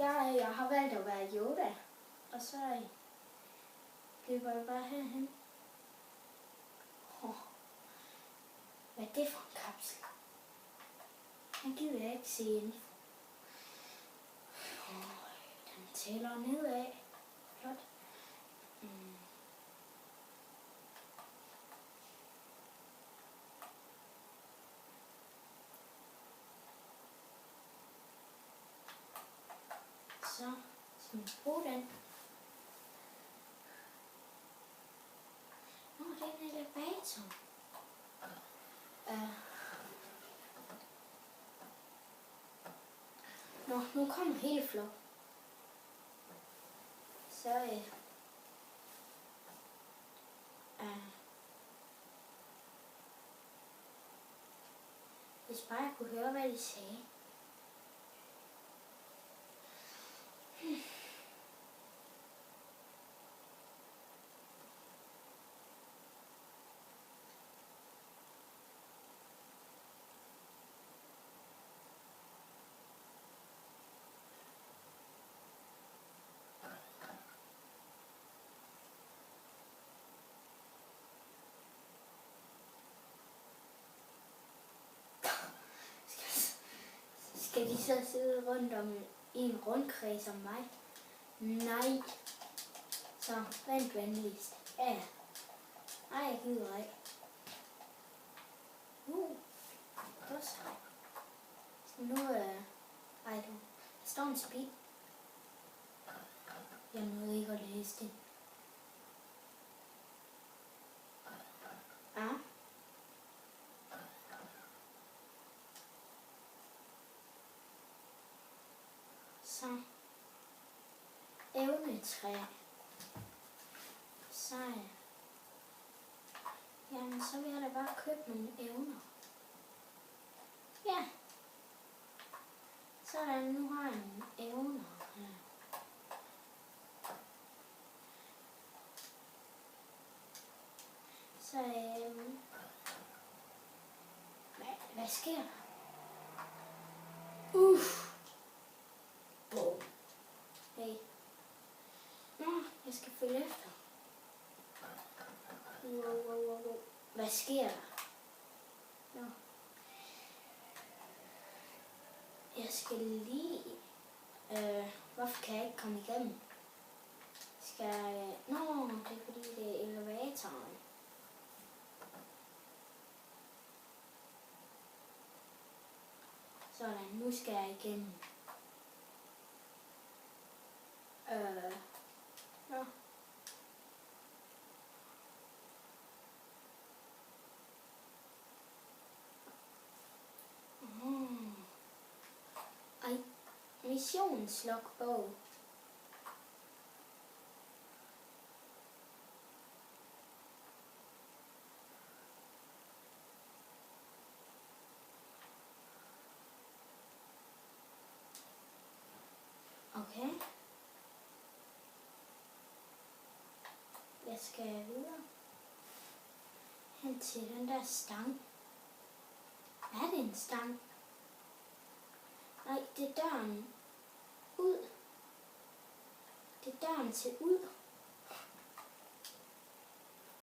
Jeg har valgt at være Yoda, og så løber jeg bare herhen. Hvad er det for en kapsel? Den gider jeg ikke se ind. Den tæller nedad. Flot. Så skal vi bruge den. Det er en elevator. Nu kommer hele flok. Så hvis bare jeg kunne høre, hvad de sagde. Skal de så sidde rundt om i en rundkreds om mig? Nej. Så vent venligst. Ja. Nej, jeg gider ikke. Godt så. Nu der står en speed. Jeg nåede ikke at læse det. Ja. Så evnetræ. Så jamen, så vil jeg da bare købe nogle evner. Ja. Sådan, nu har jeg nogle evner her. Så hvad sker der? Hey. Jeg skal følge efter. Wow. Hvad sker der? Jeg skal lige... hvorfor kan jeg ikke komme igennem? Det er fordi det er elevatoren. Sådan, nu skal jeg igennem. Missionslogbog. Okay. Jeg skal videre hen til den der stang. Er det en stang? Nej, det er døren ud. Det er døren til ud.